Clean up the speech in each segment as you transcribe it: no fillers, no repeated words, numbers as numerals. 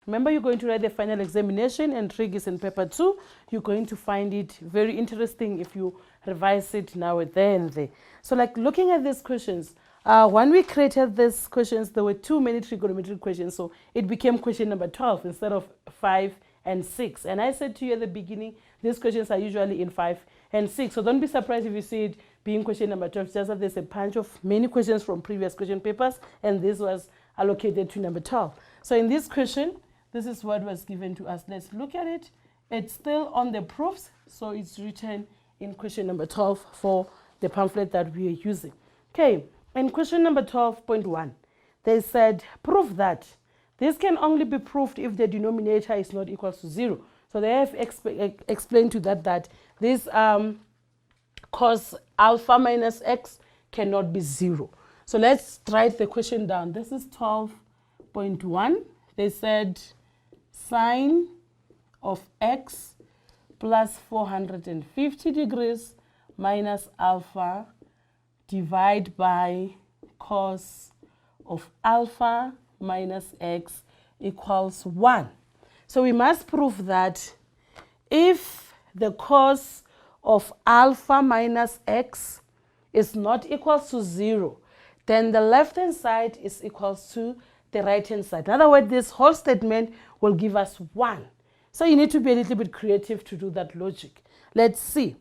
Remember, you're going to write the final examination and trig is in paper 2. You're going to find it very interesting if you revise it now and there. So like looking at these questions, when we created these questions, there were too many trigonometric questions. So it became question number 12 instead of 5 and 6. And I said to you at the beginning, these questions are usually in 5 and 6. So don't be surprised if you see it being question number 12. Just that there's a bunch of many questions from previous question papers, and this was allocated to number 12. So in this question, this is what was given to us. Let's look at it. It's still on the proofs, so it's written in question number 12 for the pamphlet that we are using. Okay, in question number 12.1, they said, prove that. This can only be proved if the denominator is not equal to 0. So they have explained to that this cos alpha minus x cannot be 0. So let's write the question down. This is 12.1. They said sine of x plus 450 degrees minus alpha divide by cos of alpha minus x equals 1. So we must prove that if the cos of alpha minus x is not equal to 0, then the left-hand side is equal to the right-hand side. In other words, this whole statement will give us 1. So you need to be a little bit creative to do that logic. Let's see.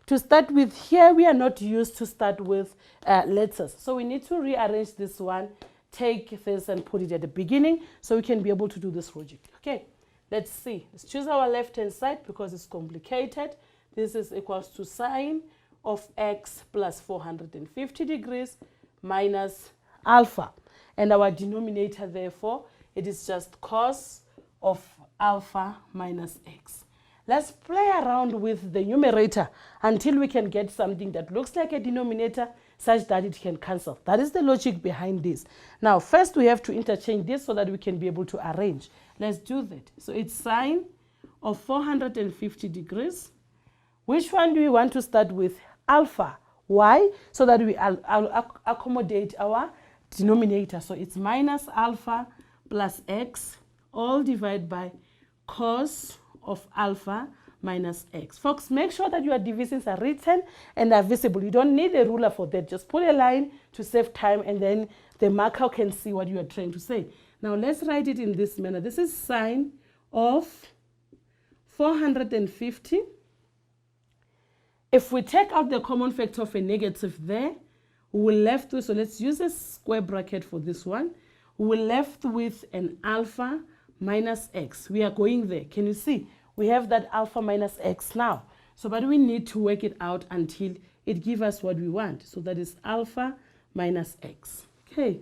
To start with, here we are not used to start with letters. So we need to rearrange this one, take this and put it at the beginning so we can be able to do this logic. Okay, let's see. Let's choose our left-hand side because it's complicated. This is equals to sine of x plus 450 degrees minus alpha. And our denominator, therefore, it is just cos of alpha minus x. Let's play around with the numerator until we can get something that looks like a denominator such that it can cancel. That is the logic behind this. Now, first we have to interchange this so that we can be able to arrange. Let's do that. So it's sine of 450 degrees. Which one do we want to start with? Alpha. Why? So that we accommodate our denominator. So it's minus alpha plus x all divided by cos of alpha minus x. Folks, make sure that your divisions are written and are visible. You don't need a ruler for that. Just put a line to save time and then the marker can see what you are trying to say. Now let's write it in this manner. This is sine of 450. If we take out the common factor of a negative there, we will left with, so let's use a square bracket for this one. We will left with an alpha minus x. We are going there. Can you see? We have that alpha minus x now. So, but we need to work it out until it gives us what we want. So that is alpha minus x. Okay.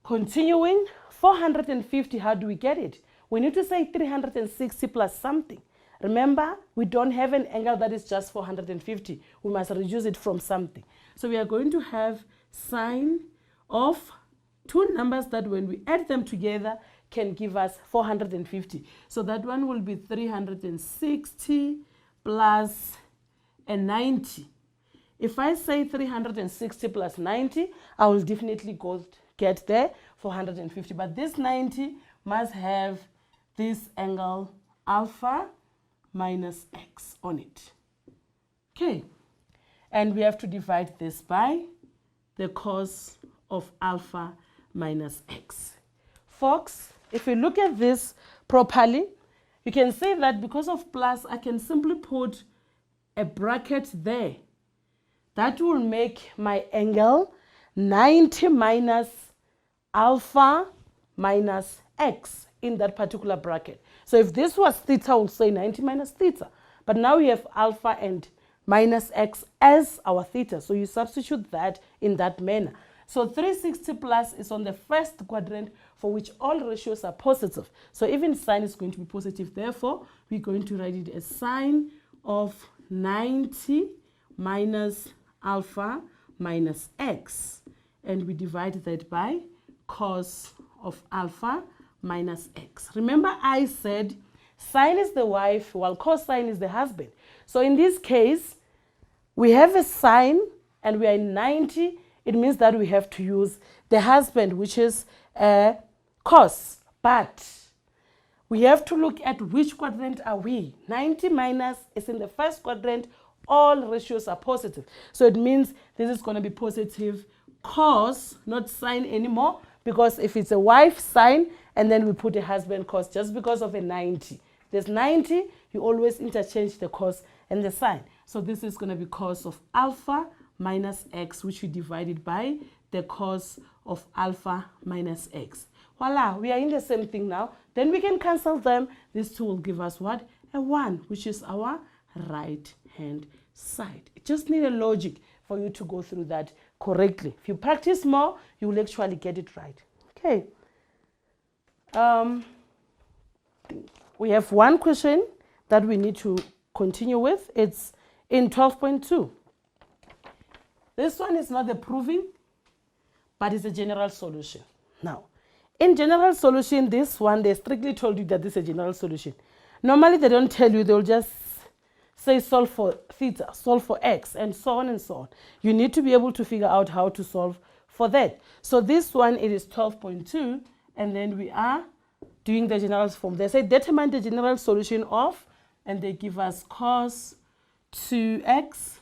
Continuing, 450, how do we get it? We need to say 360 plus something. Remember, we don't have an angle that is just 450. We must reduce it from something. So we are going to have sine of two numbers that when we add them together can give us 450. So that one will be 360 plus a 90. If I say 360 plus 90, I will definitely get there 450. But this 90 must have this angle alpha minus x on it. Okay. And we have to divide this by the cos of alpha minus x. Folks, if you look at this properly, you can say that because of plus, I can simply put a bracket there. That will make my angle 90 minus alpha minus x in that particular bracket. So if this was theta, we'll say 90 minus theta. But now we have alpha and minus x as our theta. So you substitute that in that manner. So 360 plus is on the first quadrant for which all ratios are positive. So even sine is going to be positive. Therefore, we're going to write it as sine of 90 minus alpha minus x. And we divide that by cos of alpha minus x. Remember I said sine is the wife while cosine is the husband. So in this case, we have a sine and we are in 90. It means that we have to use the husband, which is cos. But we have to look at which quadrant are we. 90 minus is in the first quadrant. All ratios are positive. So it means this is going to be positive cos, not sine anymore, because if it's a wife, sine, and then we put a husband cos just because of a 90. There's 90, you always interchange the cos and the sine. So this is going to be cos of alpha minus x, which we divided by the cos of alpha minus x. Voila, we are in the same thing now. Then we can cancel them. These two will give us what? A 1, which is our right hand side. It just need a logic for you to go through that correctly. If you practice more, you will actually get it right. Okay. We have one question that we need to continue with. It's in 12.2. This one is not the proving, but it's a general solution. Now, in general solution, this one, they strictly told you that this is a general solution. Normally, they don't tell you. They'll just say solve for theta, solve for x, and so on and so on. You need to be able to figure out how to solve for that. So this one, it is 12.2, and then we are doing the general form. They say determine the general solution of, and they give us cos 2x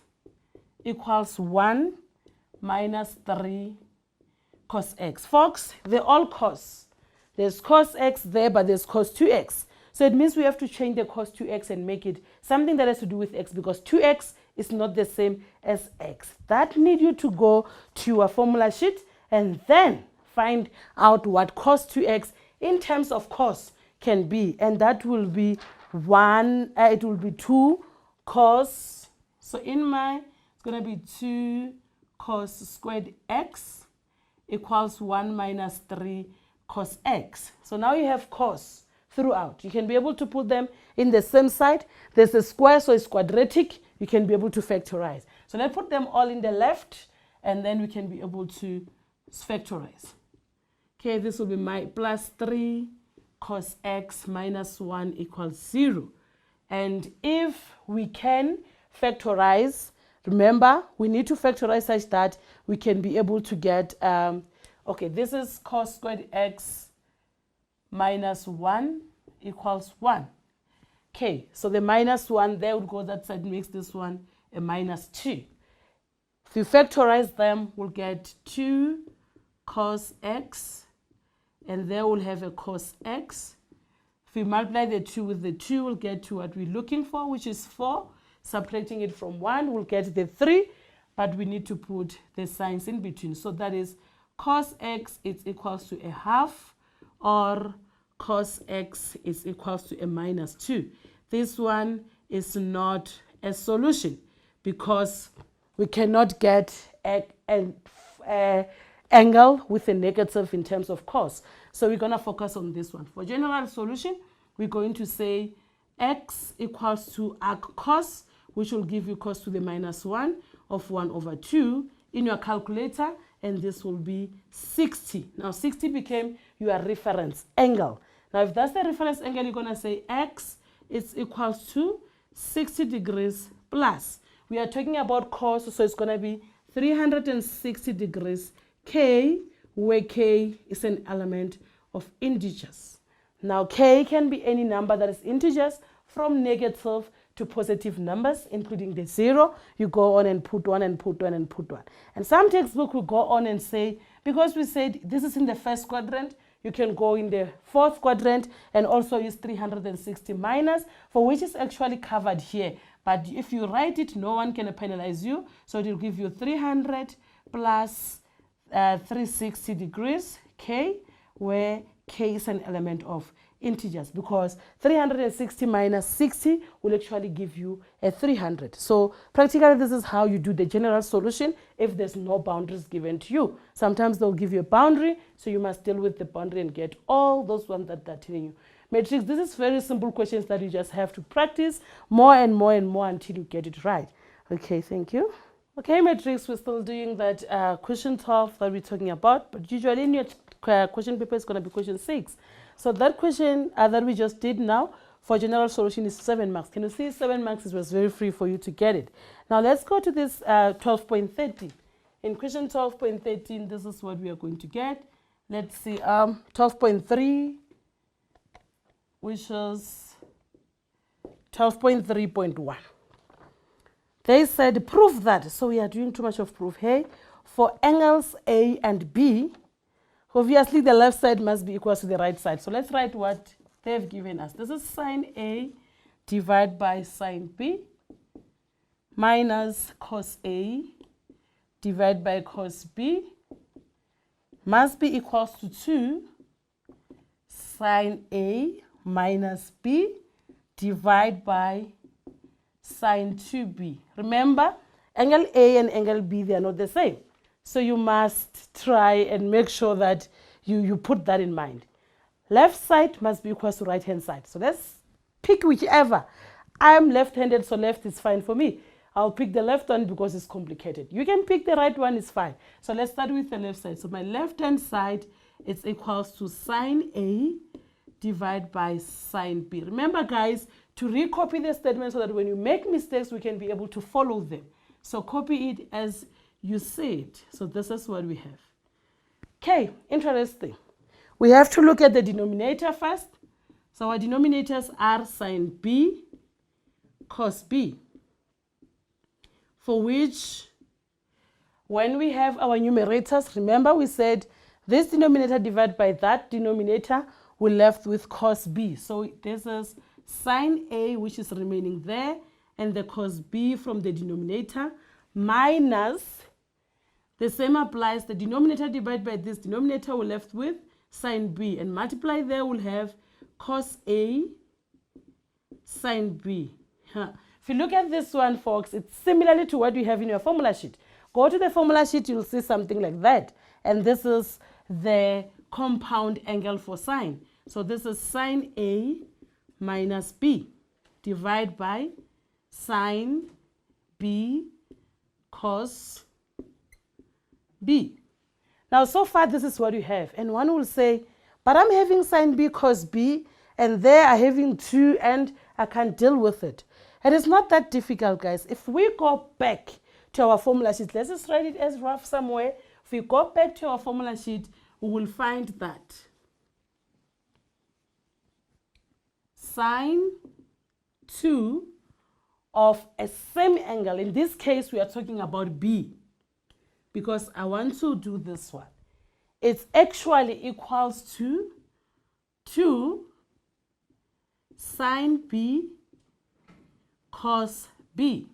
equals 1 minus 3 cos x. Folks, they're all cos. There's cos x there, but there's cos 2x. So it means we have to change the cos 2x and make it something that has to do with x, because 2x is not the same as x. That need you to go to your formula sheet and then find out what cos 2x in terms of cos can be. And that will be 1, it will be 2 cos. So in my, it's going to be 2 cos squared x equals 1 minus 3 cos x. So now you have cos throughout. You can be able to put them in the same side. There's a square, so it's quadratic. You can be able to factorize. So let's put them all in the left, and then we can be able to factorize. Okay, this will be my plus 3 cos x minus 1 equals 0. And if we can factorize, remember, we need to factorize such that we can be able to get, okay, this is cos squared x minus 1 equals 1. Okay, so the minus 1 there would go that side, makes this one a minus 2. If you factorize them, we'll get 2 cos x, and there we'll have a cos x. If we multiply the 2 with the 2, we'll get to what we're looking for, which is 4. Subtracting it from 1, we'll get the 3, but we need to put the signs in between. So that is cos x is equals to a half, or cos x is equals to a minus 2. This one is not a solution because we cannot get an angle with a negative in terms of cos. So we're going to focus on this one. For general solution, we're going to say x equals to arc cos, which will give you cos to the minus 1 of 1 over 2 in your calculator, and this will be 60. Now 60 became your reference angle. Now if that's the reference angle, you're going to say x is equals to 60 degrees plus. We are talking about cos, so it's going to be 360 degrees k, where k is an element of integers. Now k can be any number that is integers from negative to positive numbers, including the 0. You go on and put 1 and put 1 and put 1. And some textbook will go on and say, because we said this is in the first quadrant, you can go in the fourth quadrant and also use 360 minus, for which is actually covered here. But if you write it, no one can penalize you. So it will give you 300 plus 360 degrees k, where k is an element of integers, because 360 minus 60 will actually give you a 300. So practically this is how you do the general solution if there's no boundaries given to you. Sometimes they'll give you a boundary, so you must deal with the boundary and get all those ones that they're telling you. Matrix, this is very simple questions that you just have to practice more and more and more until you get it right. Okay, thank you. Okay, Matrix, we're still doing that question 12 that we're talking about, but usually in your question paper is going to be question 6. So that question that we just did now for general solution is 7 marks. Can you see 7 marks? It was very free for you to get it. Now let's go to this 12.13. In question 12.13, this is what we are going to get. Let's see, 12.3. which is 12.3.1. They said prove that, so we are doing too much of proof here. For angles A and B, obviously the left side must be equal to the right side. So let's write what they've given us. This is sine A divided by sine B minus cos A divided by cos B must be equal to 2 sine A minus B divided by sine 2B. Remember, angle A and angle B, they are not the same. So you must try and make sure that you put that in mind. Left side must be equal to right hand side. So let's pick whichever. I'm left-handed, so left is fine for me. I'll pick the left one because it's complicated. You can pick the right one, it's fine. So let's start with the left side. So my left-hand side is equals to sine A divided by sine B. Remember, guys, to recopy the statement so that when you make mistakes, we can be able to follow them. So copy it as you see it. So this is what we have. Okay, interesting. We have to look at the denominator first. So our denominators are sine B cos B, for which when we have our numerators, remember we said this denominator divided by that denominator, we're left with cos B. So this is sine A, which is remaining there, and the cos B from the denominator, minus, the same applies, the denominator divided by this denominator, we're left with sine B, and multiply there, we'll have cos A sine B. If you look at this one, folks, it's similarly to what we have in your formula sheet. Go to the formula sheet, you'll see something like that. And this is the compound angle for sine. So this is sine A minus B divided by sine B cos B. Now, so far, this is what you have. And one will say, but I'm having sine B cos B, and there I'm having 2, and I can't deal with it. It is not that difficult, guys. If we go back to our formula sheet, let's just write it as rough somewhere. If we go back to our formula sheet, we will find that sine 2 of a same angle, in this case, we are talking about B, because I want to do this one. It's actually equals to 2 sine B cos B.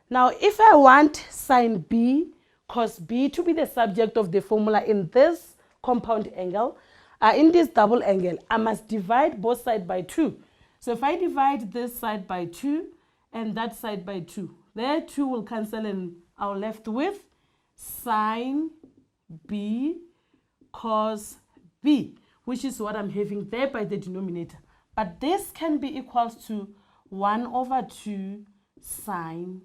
Now, if I want sine B cos B to be the subject of the formula in this compound angle, in this double angle, I must divide both sides by 2. So if I divide this side by 2 and that side by 2, there 2 will cancel and I'm left with sine B cos B, which is what I'm having there by the denominator. But this can be equals to 1 over 2 sine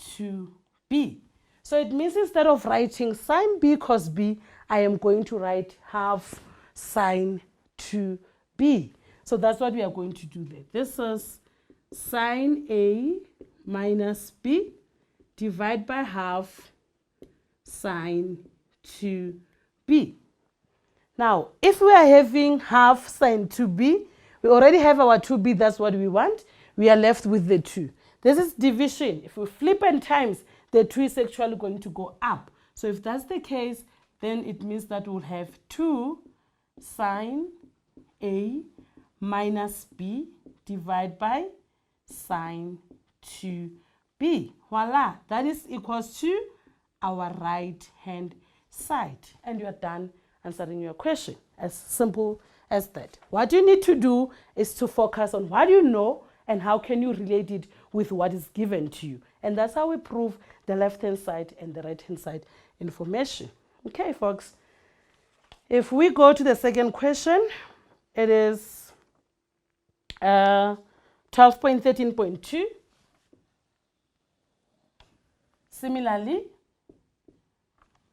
2B. So it means instead of writing sine B cos B, I am going to write half sine 2B. So that's what we are going to do there. This is sine A minus B divided by half sine 2B. Now, if we are having half sine 2B, we already have our 2B, that's what we want. We are left with the 2. This is division. If we flip and times, the 2 is actually going to go up. So if that's the case, then it means that we'll have 2 sine A minus B divided by sine 2B. Voila, that is equals to our right hand side. And you are done answering your question. As simple as that. What you need to do is to focus on what you know and how can you relate it with what is given to you. And that's how we prove the left-hand side and the right-hand side information. Okay, folks. If we go to the second question, it is 12.13.2. Similarly,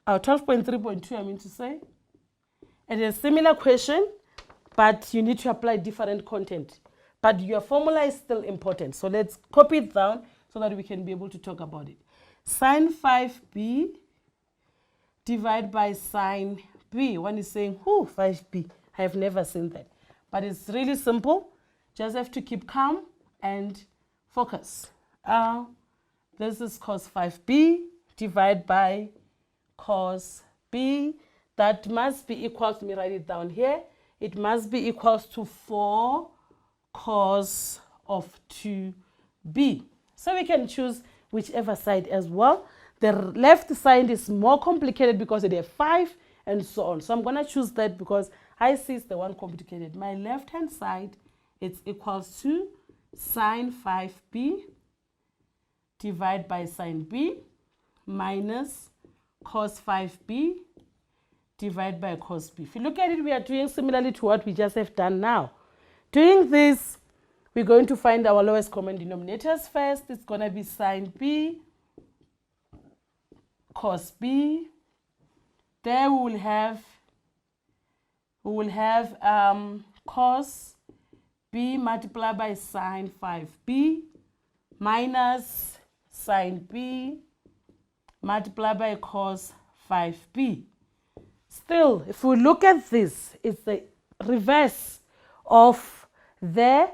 12.3.2, I mean to say. It is a similar question, but you need to apply different content. But your formula is still important. So let's copy it down so that we can be able to talk about it. Sine 5B divided by sine B. One is saying, 5B? I have never seen that. But it's really simple. Just have to keep calm and focus. This is cos 5b divided by cos b. That must be equal to, let me write it down here. It must be equals to 4 cos of 2b. So we can choose whichever side as well. The left side is more complicated because it has 5 and so on. So I'm going to choose that because I see it's the one complicated. My left-hand side, it's equals to sine 5b divided by sine b minus cos 5b divided by cos b. If you look at it, we are doing similarly to what we just have done now. Doing this, we're going to find our lowest common denominators first. It's going to be sine b cos b. There we will have cos b multiplied by sine 5b minus sine b multiplied by cos 5b. Still, if we look at this, it's the reverse of the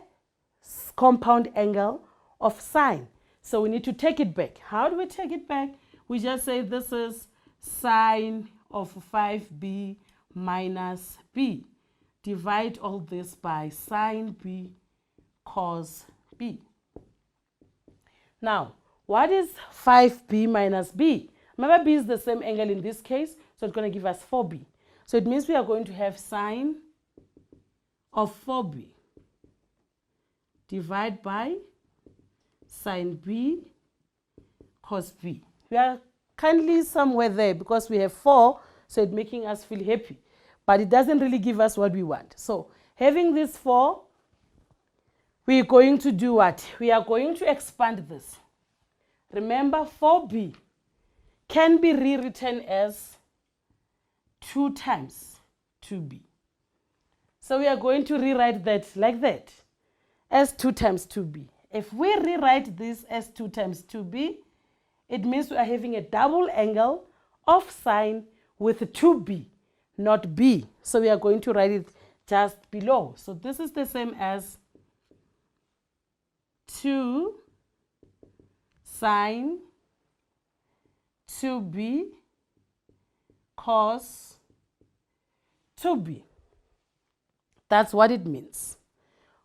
compound angle of sine. So we need to take it back. How do we take it back? We just say this is sine of 5b minus b. Divide all this by sine b cos b. Now, what is 5b minus b? Remember, b is the same angle in this case, so it's going to give us 4b. So it means we are going to have sine of 4b divided by sine b cos b. We are kindly somewhere there because we have 4, so it's making us feel happy. But it doesn't really give us what we want. So having this 4, we're going to do what? We are going to expand this. Remember, 4b can be rewritten as 2 times 2b. So we are going to rewrite that like that, as 2 times 2b. If we rewrite this as 2 times 2b, it means we are having a double angle of sine with 2b, not b. So we are going to write it just below. So this is the same as 2 sine 2b cos 2b. That's what it means.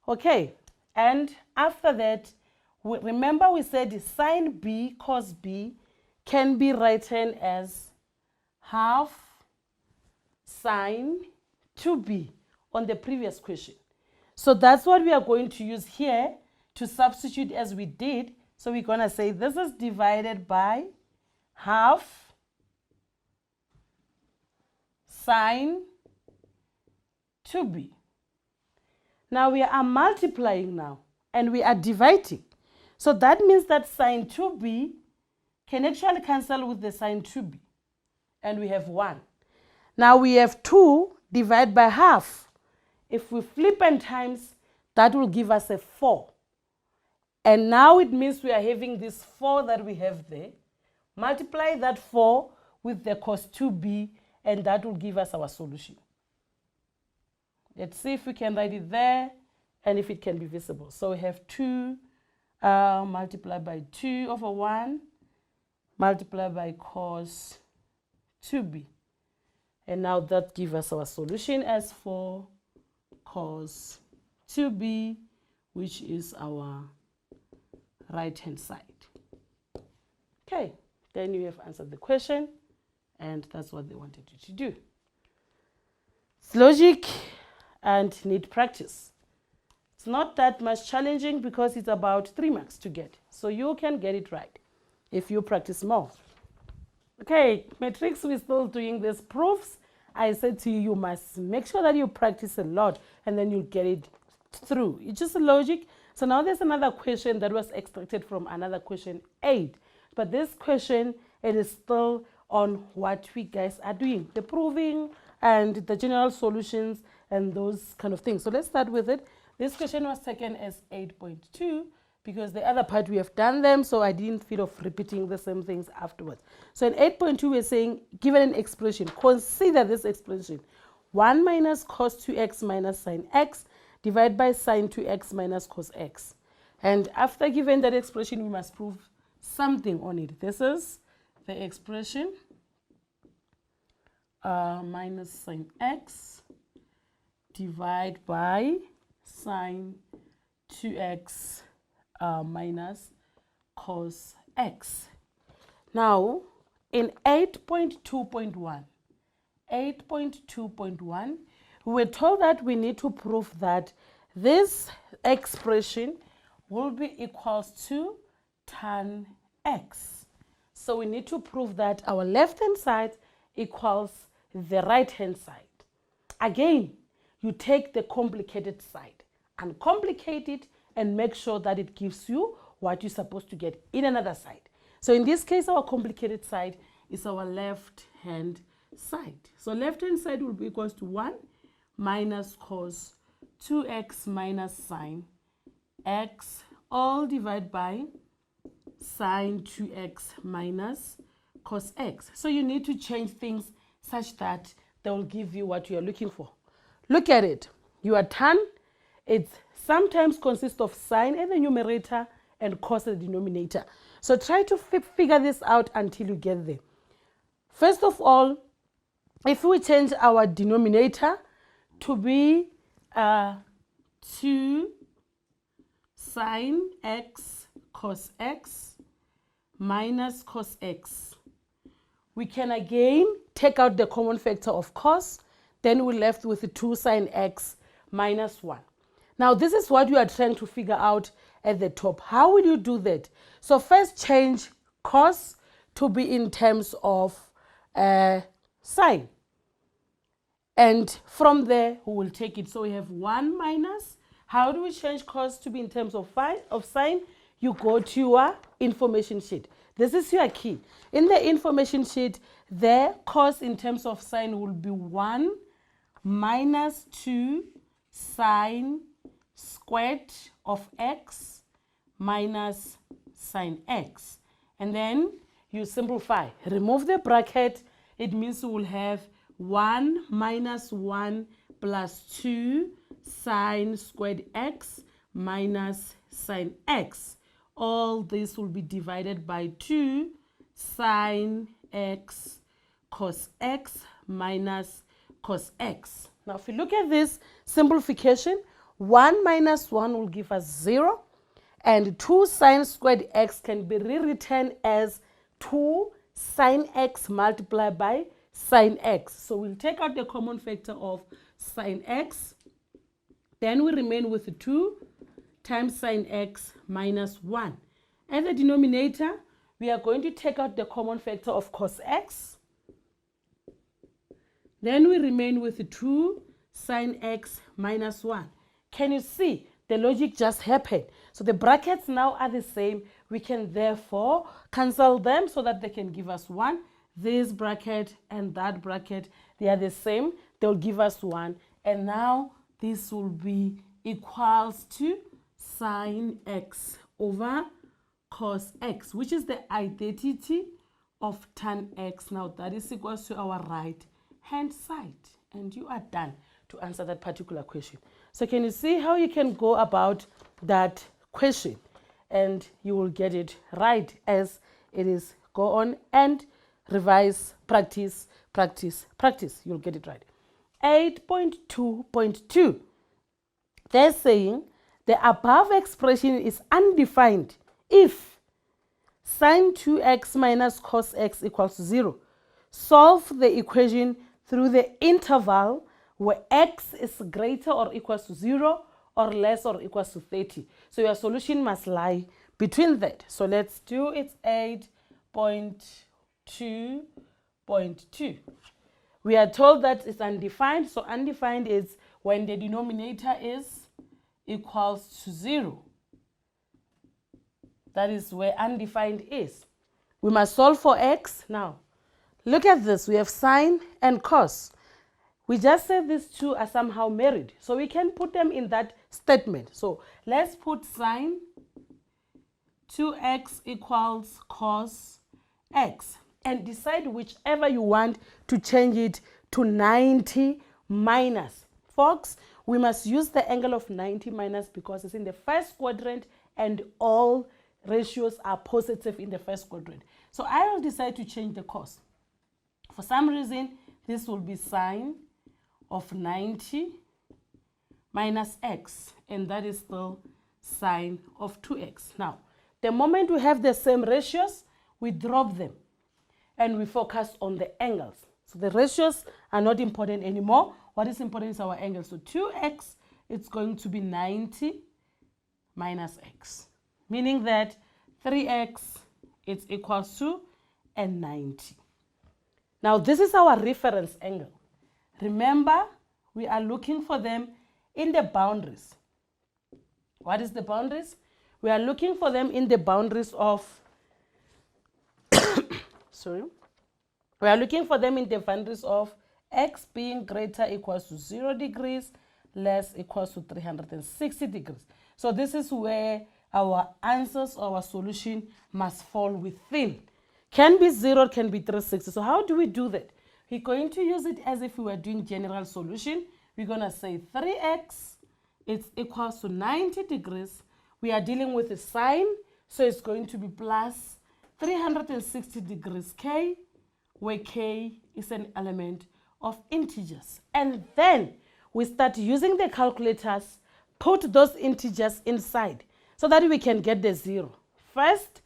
Okay, and after that, remember we said sine b cos b can be written as half sine 2b on the previous question. So that's what we are going to use here to substitute as we did. So we're going to say this is divided by half sine 2b. Now we are multiplying now and we are dividing. So that means that sine 2b can actually cancel with the sine 2b. And we have 1. Now we have 2 divided by half. If we flip and times, that will give us a 4. And now it means we are having this 4 that we have there. Multiply that 4 with the cos 2b, and that will give us our solution. Let's see if we can write it there and if it can be visible. So we have 2 multiplied by 2 over 1 multiplied by cos 2b. And now that gives us our solution as 4 cos 2b, which is our right-hand side. Okay, then you have answered the question, and that's what they wanted you to do. It's logic and need practice. It's not that much challenging because it's about 3 marks to get. So you can get it right if you practice more. Okay, matrix, we're still doing these proofs. I said to you, you must make sure that you practice a lot and then you'll get it through. It's just logic. So now there's another question that was extracted from another question 8. But this question, it is still on what we guys are doing, the proving and the general solutions and those kind of things. So let's start with it. This question was taken as 8.2 because the other part we have done them, so I didn't feel of repeating the same things afterwards. So in 8.2 we're saying, given an expression, consider this expression. 1 minus cos 2x minus sine x divided by sine 2x minus cos x. And after given that expression, we must prove something on it. This is the expression minus sine x divided by sine 2x minus cos x. Now, in 8.2.1, we were told that we need to prove that this expression will be equals to tan x. So we need to prove that our left-hand side equals the right-hand side. Again, you take the complicated side and complicate it and make sure that it gives you what you're supposed to get in another side. So in this case, our complicated side is our left-hand side. So left-hand side will be equals to 1 minus cos 2x minus sine x all divided by sine 2x minus cos x. So you need to change things such that they will give you what you are looking for. Look at it. Your tan, it sometimes consists of sine in the numerator and cos in the denominator. So try to figure this out until you get there. First of all, if we change our denominator to be 2 sine x cos x minus cos x, we can again take out the common factor of cos, then we're left with 2 sine x minus 1. Now this is what you are trying to figure out at the top. How will you do that? So first change cos to be in terms of sine. And from there, we will take it. So we have 1 minus. How do we change cos to be in terms of sine? You go to your information sheet. This is your key. In the information sheet, the cos in terms of sine will be 1 minus 2 sine squared of x minus sine x. And then you simplify. Remove the bracket. It means we will have 1 minus 1 plus 2 sine squared x minus sine x. All this will be divided by 2 sine x cos x minus cos x. Now if you look at this simplification, 1 minus 1 will give us 0, and 2 sine squared x can be rewritten as 2 sine x multiplied by sine x. So we'll take out the common factor of sine x. Then we remain with 2 times sine x minus 1. At the denominator, we are going to take out the common factor of cos x. Then we remain with 2 sine x minus 1. Can you see? The logic just happened. So the brackets now are the same. We can therefore cancel them so that they can give us 1. This bracket and that bracket, they are the same. They will give us 1. And now this will be equals to sine x over cos x, which is the identity of tan x. Now that is equals to our right hand side. And you are done to answer that particular question. So can you see how you can go about that question and you will get it right as it is? Go on and revise, practice, practice, practice. You'll get it right. 8.2.2. They're saying the above expression is undefined if sine 2x minus cos x equals 0. Solve the equation through the interval where x is greater or equals to 0 or less or equals to 30. So your solution must lie between that. So let's do it. 8.2.2. We are told that it's undefined. So undefined is when the denominator is equals to 0. That is where undefined is. We must solve for x. Now, look at this. We have sine and cos. We just said these two are somehow married. So we can put them in that statement. So let's put sine 2x equals cos x and decide whichever you want to change it to 90 minus. Folks, we must use the angle of 90 minus because it's in the first quadrant and all ratios are positive in the first quadrant. So I will decide to change the cos. For some reason, this will be sine of 90 minus x, and that is still sine of 2x. Now, the moment we have the same ratios, we drop them and we focus on the angles. So the ratios are not important anymore. What is important is our angle. So 2x, it's going to be 90 minus x, meaning that 3x is equals to 90. Now this is our reference angle. Remember, we are looking for them in the boundaries. What is the boundaries? We are looking for them in the boundaries of sorry. We are looking for them in the boundaries of x being greater equals to 0 degrees, less equals to 360 degrees. So this is where our answers, our solution must fall within. Can be 0, can be 360. So how do we do that? We're going to use it as if we were doing general solution. We're going to say 3x is equals to 90 degrees. We are dealing with a sine, so it's going to be plus 360 degrees k, where k is an element of integers. And then we start using the calculators, put those integers inside so that we can get the 0. First,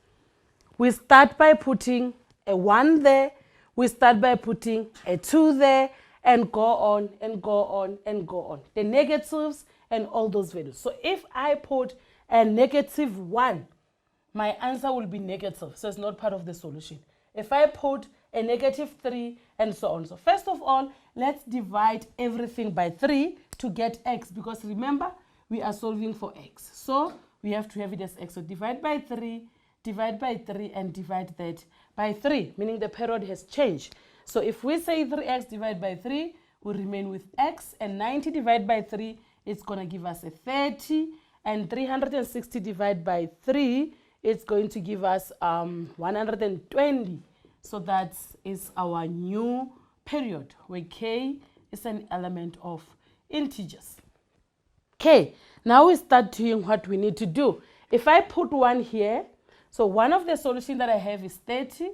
we start by putting a 1 there, we start by putting a 2 there, and go on and go on and go on. The negatives and all those values. So if I put a -1, my answer will be negative, so it's not part of the solution. If I put a -3 and so on. So first of all, let's divide everything by 3 to get x, because remember, we are solving for x. So we have to have it as x. So divide by 3, and divide that by 3, meaning the period has changed. So if we say 3x divided by 3, we remain with x, and 90 divided by 3, it's going to give us a 30, and 360 divided by 3, it's going to give us 120. So that is our new period, where k is an element of integers. Okay, now we start doing what we need to do. If I put 1 here, so one of the solutions that I have is 30.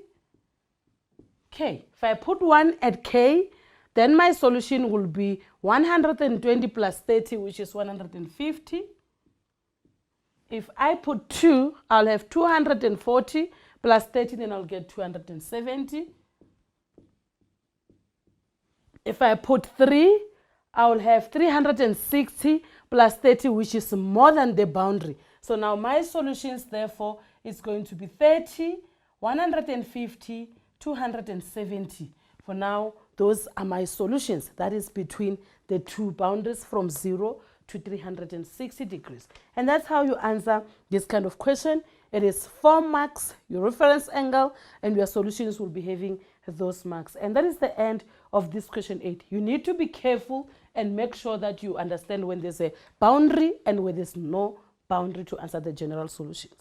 Okay, if I put 1 at k, then my solution will be 120 plus 30, which is 150. If I put 2, I'll have 240 plus 30, then I'll get 270. If I put 3, I will have 360 plus 30, which is more than the boundary. So now my solutions, therefore, is going to be 30, 150, 270. For now, those are my solutions. That is between the two boundaries from 0 to 360 degrees. And that's how you answer this kind of question. It is 4 marks, your reference angle, and your solutions will be having those marks. And that is the end of this question 8. You need to be careful and make sure that you understand when there's a boundary and when there's no boundary to answer the general solutions.